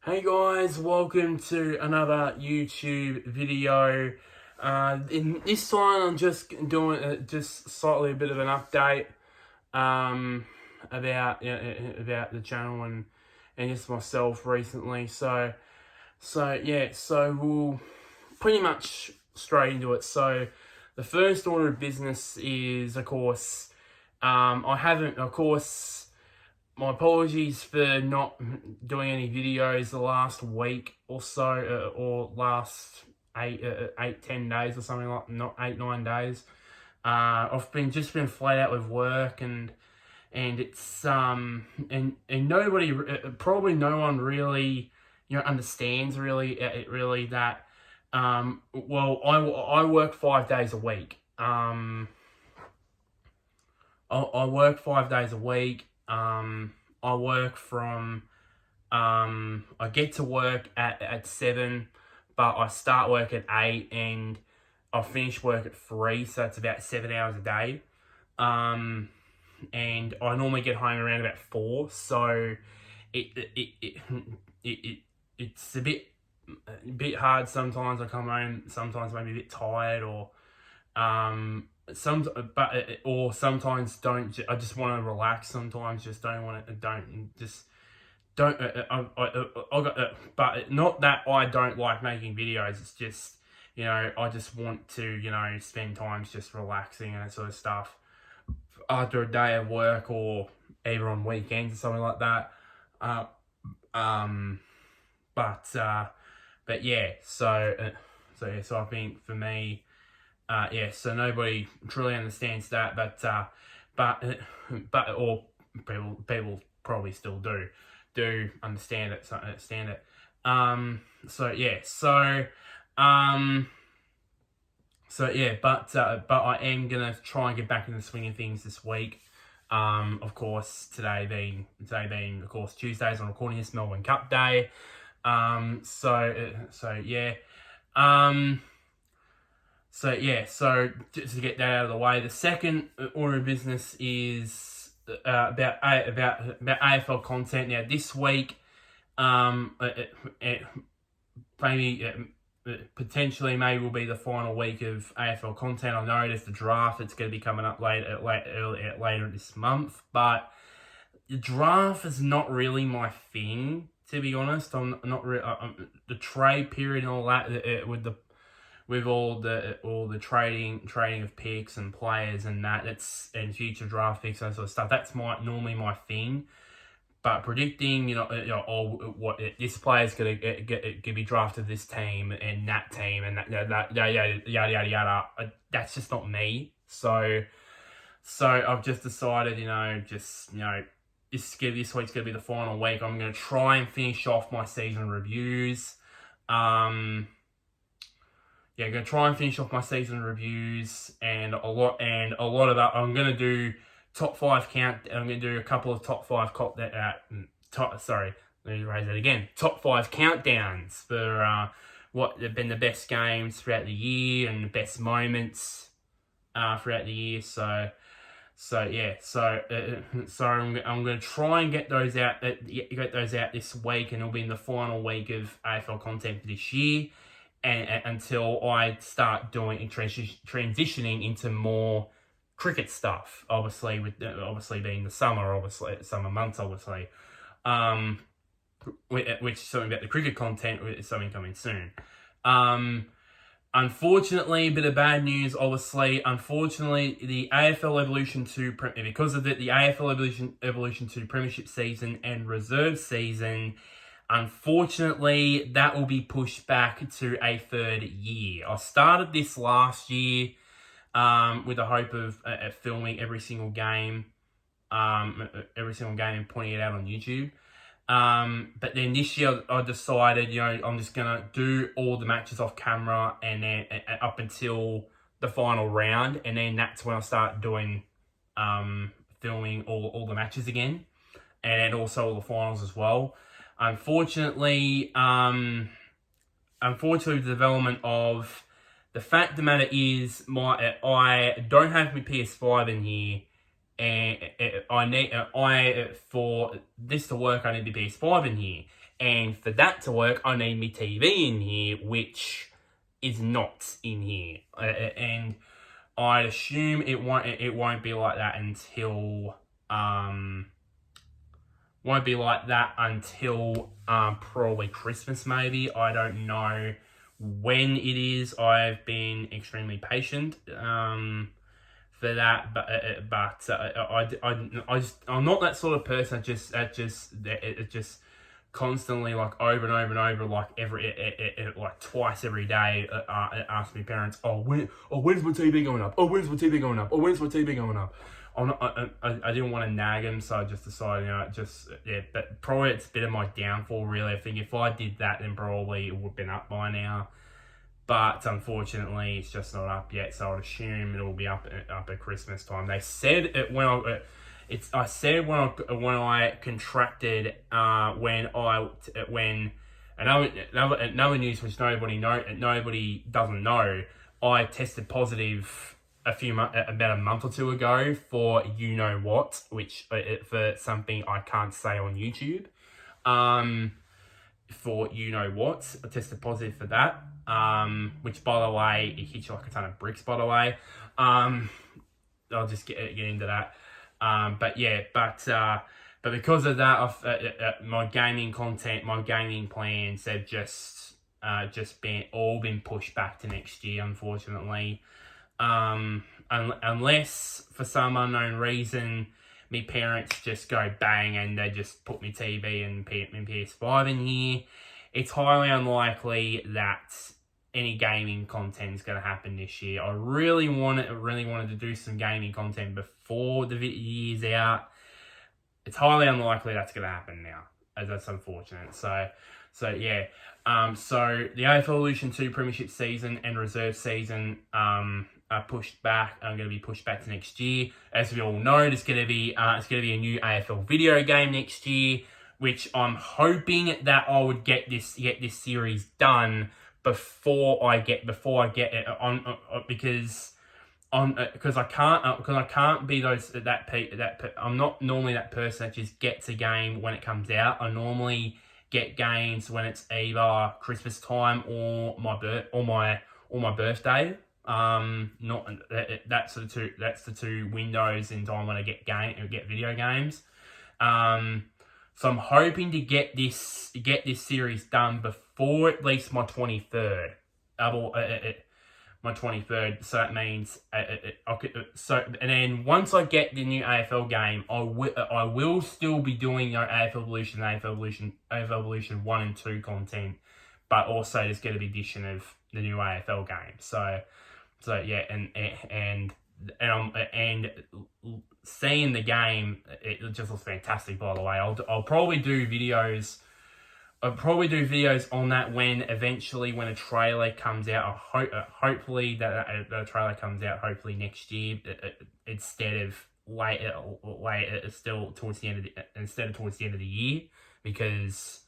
Hey guys, welcome to another YouTube video. In this one, I'm just doing just slightly a bit of an update about the channel and just myself recently. So we'll pretty much straight into it. So the first order of business is, of course, I haven't, of course. My apologies for not doing any videos the last week or so, or last 10 days or something, like not 8, 9 days. I've been flat out with work, and it's and nobody, probably no one really, understands really that. Well, I work 5 days a week. I work 5 days a week. I work from, I get to work at 7, but I start work at 8 and I finish work at 3, so it's about 7 hours a day. And I normally get home around about 4, so it's a bit hard sometimes. I come home sometimes maybe a bit tired, or or sometimes don't. I just want to relax. Sometimes just don't want to. Don't. But not that I don't like making videos. It's just, I just want to, spend time just relaxing and that sort of stuff after a day of work, or either on weekends or something like that. Uh, um, but yeah. So I think for me. So nobody truly understands that, or people probably still do understand it. So yeah, but I am gonna try and get back in the swing of things this week. Of course, today being of course Tuesdays, I'm recording this, Melbourne Cup Day. So yeah. So just to get that out of the way, the second order of business is about AFL content. Now this week, potentially maybe will be the final week of AFL content. I know there's the draft. It's going to be coming up later this month, but the draft is not really my thing, to be honest. I'm not really the trade period and all that with all the trading of picks and players and and future draft picks and that sort of stuff. That's normally my thing. But predicting, what this player's gonna be drafted this team and that team and that yada yada yada. That's just not me. So I've just decided, this week's gonna be the final week. I'm gonna try and finish off my season reviews. I'm gonna try and finish off my season reviews and a lot of that. I'm gonna do top 5 count. I'm gonna do a couple of top 5 let me raise that again. Top 5 countdowns for what have been the best games throughout the year and the best moments throughout the year. So I'm gonna try and get those out. This week, and it'll be in the final week of AFL content for this year. And until I start transitioning into more cricket stuff, obviously being the summer months, which is something about the cricket content is something coming soon. Unfortunately, a bit of bad news. Unfortunately, the AFL Evolution 2, because of it, the AFL Evolution 2 Premiership season and Reserve season. Unfortunately, that will be pushed back to a third year. I started this last year with the hope of filming every single game and pointing it out on YouTube. But then this year I decided, I'm just gonna do all the matches off camera and then up until the final round, and then that's when I start doing filming all the matches again, and also all the finals as well. Unfortunately, the development of the fact of the matter is, I don't have my PS5 in here, and for this to work, I need the PS5 in here, and for that to work, I need my TV in here, which is not in here, and I'd assume it won't be like that until probably Christmas, maybe. I don't know when it is. I've been extremely patient for that, but I'm not that sort of person that just constantly, like, over and over and over, like like twice every day, ask my parents, when's my TV going up? When's my TV going up? When's my TV going up? I didn't want to nag him, so I just decided, but probably it's a bit of my downfall, really. I think if I did that, then probably it would have been up by now. But unfortunately, it's just not up yet, so I'd assume it'll be up at Christmas time. They said it when I contracted when another news which nobody doesn't know. I tested positive about a month or two ago for which for something I can't say on YouTube. I tested positive for that. Which, by the way, it hits you like a ton of bricks, by the way. I'll just get into that. But because of that, my gaming plans have just been pushed back to next year, unfortunately. Unless for some unknown reason, my parents just go bang and they just put my TV and PS5 in here, it's highly unlikely that any gaming content is going to happen this year. I really wanted to do some gaming content before the year's out. It's highly unlikely that's going to happen now, as that's unfortunate. So yeah. So the AFL Evolution 2 Premiership season and reserve season are pushed back. I'm going to be pushed back to next year. As we all know, it's going to be a new AFL video game next year, which I'm hoping that I would get this series done before I get it on, because I can't be I'm not normally that person that just gets a game when it comes out. I normally get games when it's either Christmas time or my birthday. That's the two windows in time when I get video games. So I'm hoping to get this series done before at least my 23rd. My 23rd. So that means and then once I get the new AFL game, I will still be doing AFL Evolution 1 and 2 content, but also there's going to be addition of the new AFL game. So yeah, and seeing the game, it just looks fantastic, by the way. I'll probably do videos on that when a trailer comes out. Hopefully that the trailer comes out hopefully next year, instead of towards the end of the year, because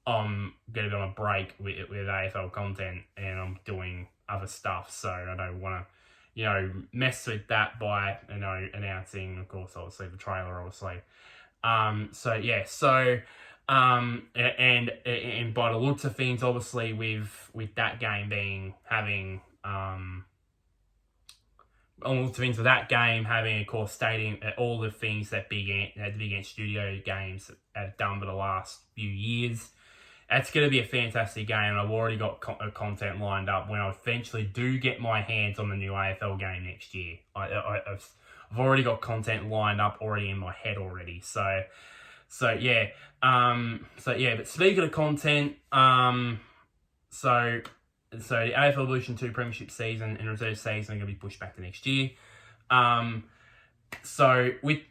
I'm going to be on a break with AFL content and I'm doing other stuff, so I don't want to mess with that by announcing, of course, obviously the trailer, obviously. And by the looks of things, obviously with that game having, of course, stating all the things that Big Ant Studio Games have done for the last few years. It's going to be a fantastic game, and I've already got content lined up when I eventually do get my hands on the new AFL game next year. I've already got content lined up already in my head already. So yeah. But speaking of content, so the AFL Evolution 2 Premiership season and reserve season are going to be pushed back to next year. So with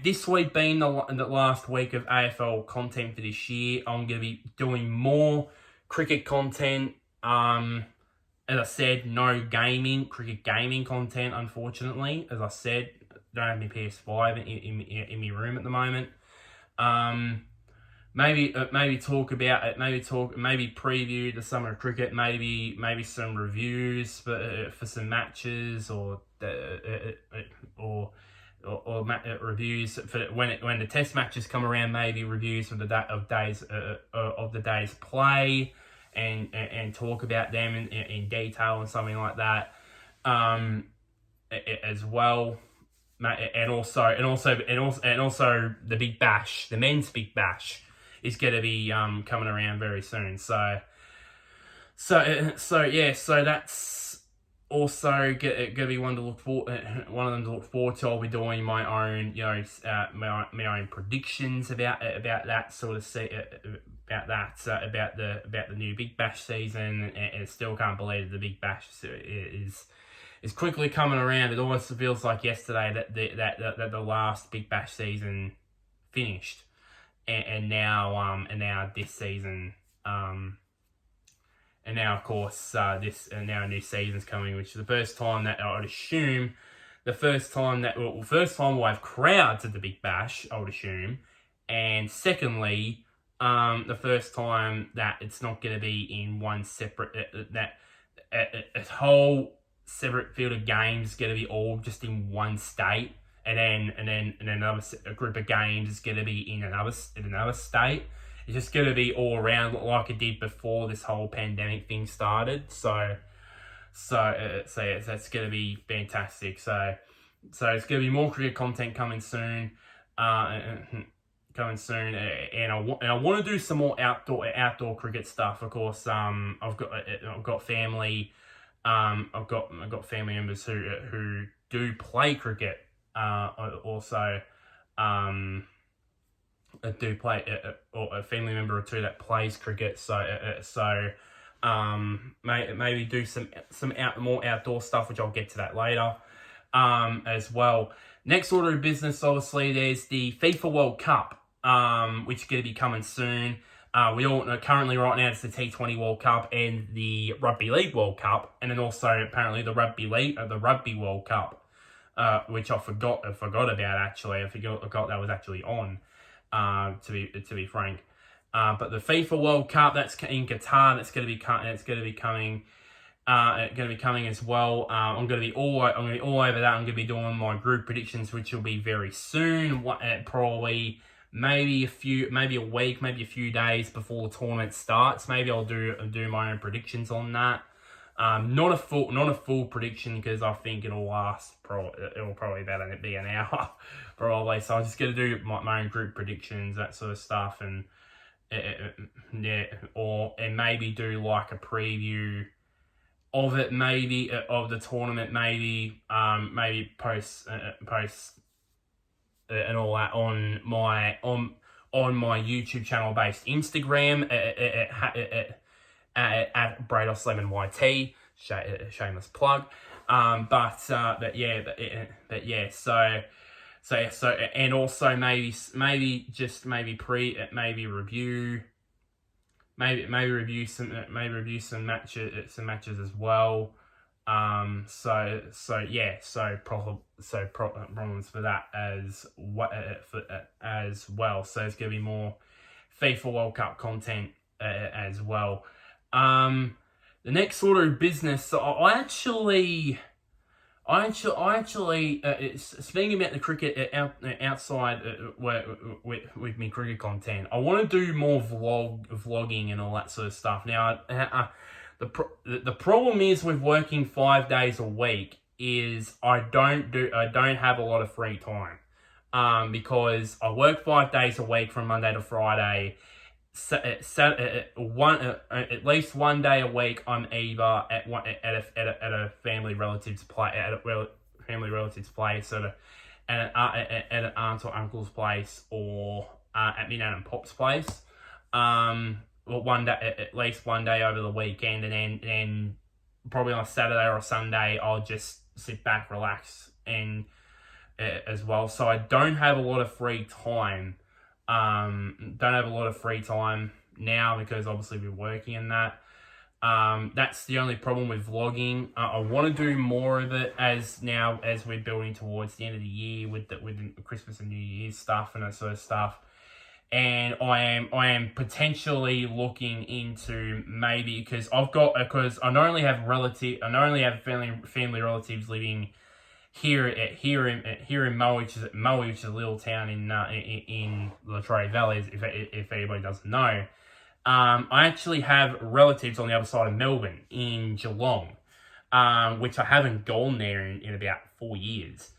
this week being the last week of AFL content for this year, I'm going to be doing more cricket content. As I said, no cricket gaming content, unfortunately. As I said, don't have my PS5 in my room at the moment. Maybe preview the summer of cricket. Maybe some reviews for some matches, or reviews for when the test matches come around, maybe reviews of the days play, and talk about them in detail and something like that, as well. And also the Big Bash, the men's Big Bash, is going to be coming around very soon. So that's also going to be one of them to look forward to. I'll be doing my own, my own predictions about that sort of about the new Big Bash season. And still can't believe the Big Bash is quickly coming around. It almost feels like yesterday that the last Big Bash season finished, and now this season. And now, of course, now a new season's coming, which is the first time that I would assume, first time we'll have crowds at the Big Bash, I would assume, and secondly, the first time that it's not going to be in one separate, that a whole separate field of games going to be all just in one state, and then another group of games is going to be in another state. It's just going to be all around like it did before this whole pandemic thing started. So that's going to be fantastic. So it's going to be more cricket content coming soon. And I want to do some more outdoor cricket stuff. Of course, I've got family. I've got family members who do play cricket. Also. Do play or a family member or two that plays cricket, maybe do some more outdoor stuff, which I'll get to that later, as well. Next order of business, obviously, there's the FIFA World Cup, which is going to be coming soon. We all know currently right now it's the T20 World Cup and the Rugby League World Cup, and then also apparently the Rugby World Cup, which I forgot about actually. I forgot that was actually on. To be frank, but the FIFA World Cup that's in Qatar, that's going to be coming as well. I'm going to be all over that. I'm going to be doing my group predictions, which will be very soon. Probably maybe a week, maybe a few days before the tournament starts. Maybe I'll do my own predictions on that. Not a full prediction because I think it'll probably about be an hour probably. So I'm just gonna do my own group predictions, that sort of stuff, and maybe do like a preview of it, maybe of the tournament, maybe post and all that on my YouTube channel based Instagram at Brados Lemon YT, shameless plug. But yeah, so and also maybe review some matches as well. Problems for that as well. So it's gonna be more FIFA World Cup content as well. The next sort of business, so I actually, speaking about the cricket outside with me cricket content, I want to do more vlogging and all that sort of stuff. Now, the problem is with working 5 days a week is I don't have a lot of free time, because I work 5 days a week from Monday to Friday. At least one day a week, I'm either at a family relative's place, sort of at an aunt or uncle's place, or at my nan and pop's place. One day, at least one day over the weekend, and then probably on a Saturday or a Sunday, I'll just sit back, relax, and as well. So I don't have a lot of free time. Now because obviously we're working in that. That's the only problem with vlogging. I want to do more of it as we're building towards the end of the year with the Christmas and New Year's stuff and that sort of stuff. And I am potentially looking into maybe because I not only have family relatives living here in Maui, which is a little town in Latrobe Valley, if anybody doesn't know. I actually have relatives on the other side of Melbourne in Geelong, which I haven't gone there in about 4 years.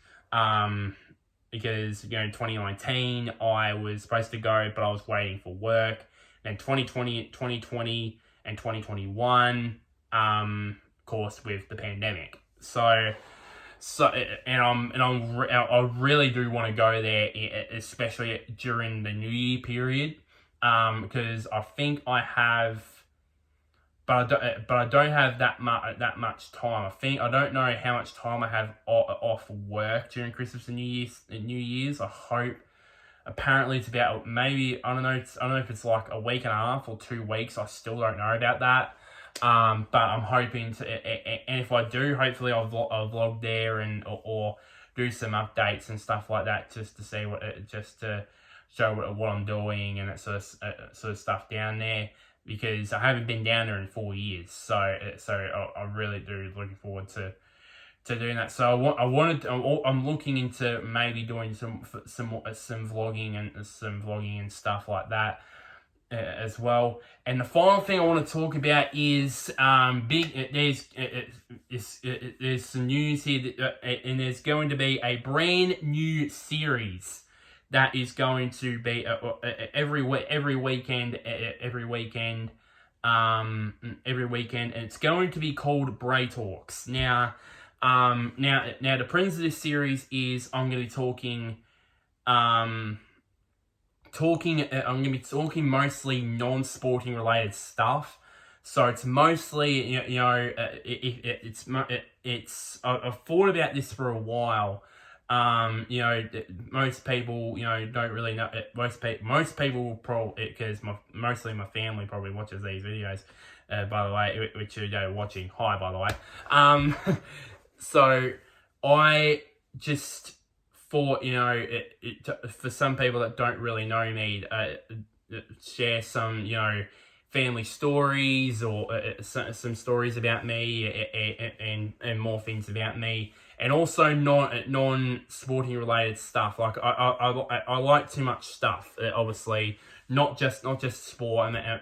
Because, 2019 I was supposed to go, but I was waiting for work. Then 2020 and 2021, of course, with the pandemic. I really do want to go there, especially during the New Year period, because I think I have. But I don't have that much time. I don't know how much time I have off work during Christmas and New Year's. I hope. Apparently, it's about maybe I don't know if it's like a week and a half or 2 weeks. I still don't know about that. But I'm hoping to, and if I do, hopefully I'll vlog there or do some updates and stuff like that, just to see just to show what I'm doing and that sort of stuff down there. Because I haven't been down there in 4 years, so I really do looking forward to doing that. So I'm looking into maybe doing some vlogging and stuff like that as well. And the final thing I want to talk about is there's some news here and there's going to be a brand new series that is going to be every weekend, and it's going to be called Bray Talks. Now, the premise of this series is I'm going to be talking mostly non-sporting related stuff. So it's mostly I've thought about this for a while. Most people, don't really know. Most people will probably, because mostly my family probably watches these videos. By the way, which you're watching. Hi, by the way. So I just thought, for some people that don't really know me, share some, family stories or some stories about me and more things about me. And also non-sporting related stuff. Like I like too much stuff. Obviously, not just sport. I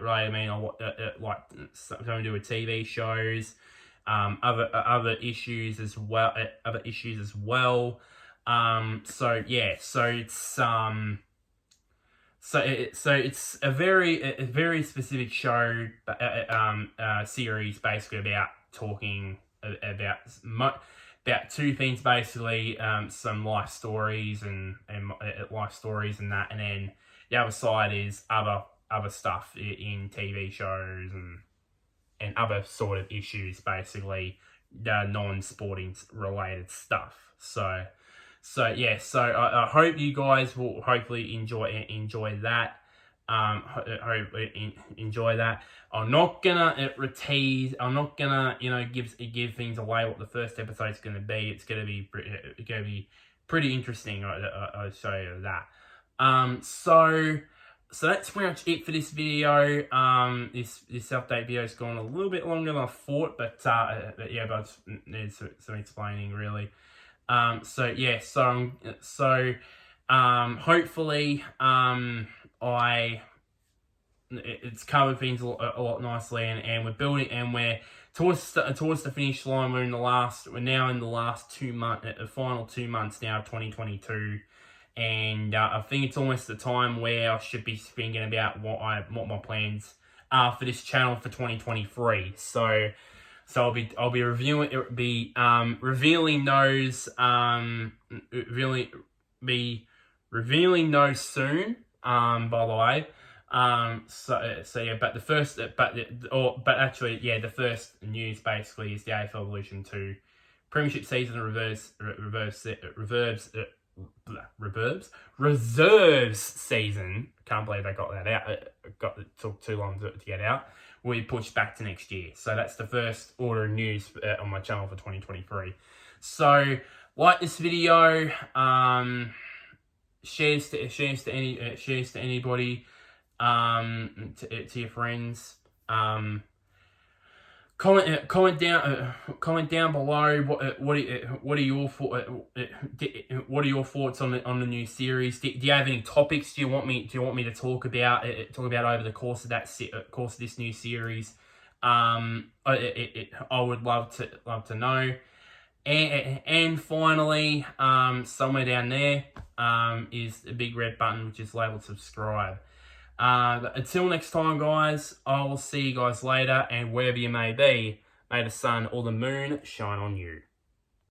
like something to do with TV shows, other issues as well. So it's a very specific show, series basically about talking about two things basically, some life stories and that, and then the other side is other stuff in TV shows and other sort of issues, basically non-sporting related stuff. So I hope you guys will hopefully enjoy that. Enjoy that. I'm not gonna tease. I'm not gonna give things away what the first episode's gonna be. It's gonna be pretty interesting. I'll show you that. So that's pretty much it for this video. This update video's gone a little bit longer than I thought, but there's some explaining really. Hopefully it's covered things a lot nicely, and we're building, and we're towards the finish line. We're now in the last 2 months, the final 2 months now of 2022, and I think it's almost the time where I should be thinking about what my plans are for this channel for 2023. So I'll be revealing those soon. By the way. But the first news basically is the AFL Evolution 2 Premiership season reserves season. Can't believe they got that out. It took too long to get out. We pushed back to next year. So that's the first order of news on my channel for 2023. So like this video, shares to anybody, to your friends. Comment down below what are your thoughts on the new series? Do you have any topics you want me to talk about over the course of this new series? I would love to know. And finally, somewhere down there is a big red button which is labeled subscribe. Until next time, guys, I will see you guys later, and wherever you may be, may the sun or the moon shine on you.